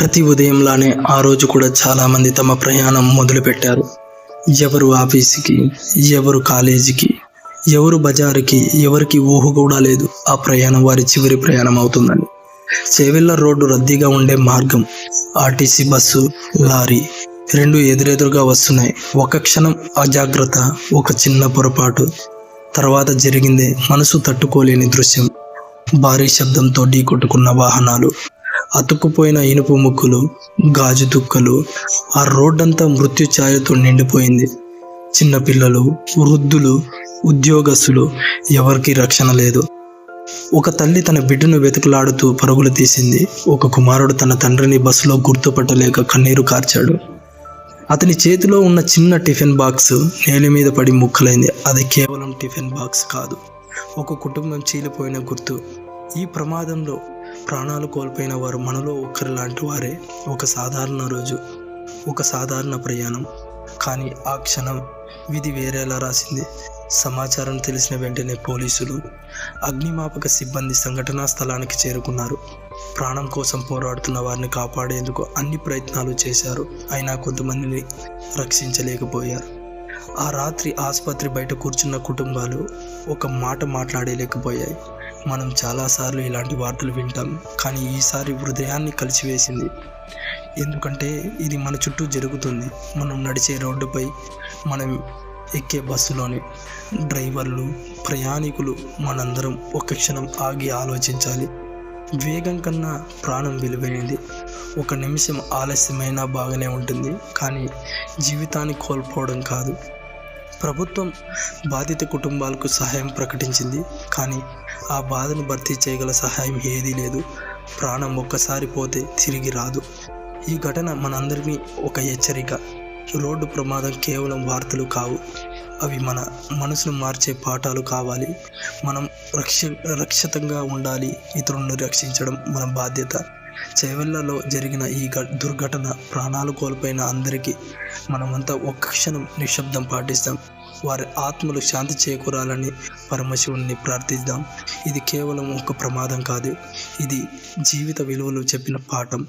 ప్రతి ఉదయంలానే ఆ రోజు కూడా చాలామంది తమ ప్రయాణం మొదలుపెట్టారు. ఎవరు ఆఫీసుకి, ఎవరు కాలేజీకి, ఎవరు బజారుకి, ఎవరికి ఊహ కూడా లేదు ఆ ప్రయాణం వారి చివరి ప్రయాణం అవుతుందని. చేవెళ్ళ రోడ్డు రద్దీగా ఉండే మార్గం. ఆర్టీసీ బస్సు, లారీ రెండు ఎదురెదురుగా వస్తున్నాయి. ఒక క్షణం అజాగ్రత్త, ఒక చిన్న పొరపాటు, తర్వాత జరిగిందే మనసు తట్టుకోలేని దృశ్యం. భారీ శబ్దంతో ఢీకొట్టుకున్న వాహనాలు, అతుక్కుపోయిన ఇనుపు ముక్కులు, గాజు తుక్కలు, ఆ రోడ్డంతా మృత్యు ఛాయతో నిండిపోయింది. చిన్నపిల్లలు, వృద్ధులు, ఉద్యోగస్తులు, ఎవరికీ రక్షణ లేదు. ఒక తల్లి తన బిడ్డను వెతుకులాడుతూ పరుగులు తీసింది. ఒక కుమారుడు తన తండ్రిని బస్సులో గుర్తుపట్టలేక కన్నీరు కార్చాడు. అతని చేతిలో ఉన్న చిన్న టిఫిన్ బాక్స్ నేల మీద పడి ముక్కలైంది. అది కేవలం టిఫిన్ బాక్స్ కాదు, ఒక కుటుంబం చీలిపోయిన గుర్తు. ఈ ప్రమాదంలో ప్రాణాలు కోల్పోయిన వారు మనలో ఒక్కరి లాంటి వారే. ఒక సాధారణ రోజు, ఒక సాధారణ ప్రయాణం. కానీ ఆ క్షణం విధి వేరేలా రాసింది. సమాచారం తెలిసిన వెంటనే పోలీసులు, అగ్నిమాపక సిబ్బంది సంఘటనా స్థలానికి చేరుకున్నారు. ప్రాణం కోసం పోరాడుతున్న వారిని కాపాడేందుకు అన్ని ప్రయత్నాలు చేశారు. అయినా కొంతమందిని రక్షించలేకపోయారు. ఆ రాత్రి ఆసుపత్రి బయట కూర్చున్న కుటుంబాలు ఒక మాట మాట్లాడలేకపోయాయి. మనం చాలాసార్లు ఇలాంటి వార్తలు వింటాం, కానీ ఈసారి హృదయాన్ని కలిసివేసింది. ఎందుకంటే ఇది మన చుట్టూ జరుగుతుంది. మనం నడిచే రోడ్డుపై, మనం ఎక్కే బస్సులోనే. డ్రైవర్లు, ప్రయాణికులు, మనందరం ఒక క్షణం ఆగి ఆలోచించాలి. వేగం కన్నా ప్రాణం విలువైనది. ఒక నిమిషం ఆలస్యమైనా బాగానే ఉంటుంది, కానీ జీవితాన్ని కోల్పోవడం కాదు. ప్రభుత్వం బాధిత కుటుంబాలకు సహాయం ప్రకటించింది, కానీ ఆ బాధను భర్తీ చేయగల సహాయం ఏదీ లేదు. ప్రాణం ఒక్కసారి పోతే తిరిగి రాదు. ఈ ఘటన మనందరినీ ఒక హెచ్చరిక. రోడ్డు ప్రమాదం కేవలం వార్తలు కావు, అవి మన మనసును మార్చే పాఠాలు కావాలి. మనం రక్షితంగా ఉండాలి. ఇతరులను రక్షించడం మన బాధ్యత. చేవెళ్ళలో జరిగిన ఈ దుర్ఘటన ప్రాణాలు కోల్పోయిన అందరికీ మనమంతా ఒక్క క్షణం నిశ్శబ్దం పాటిస్తాం. వారి ఆత్మలు శాంతి చేకూరాలని పరమశివుణ్ణి ప్రార్థిద్దాం. ఇది కేవలం ఒక ప్రమాదం కాదు, ఇది జీవిత విలువలు చెప్పిన పాఠం.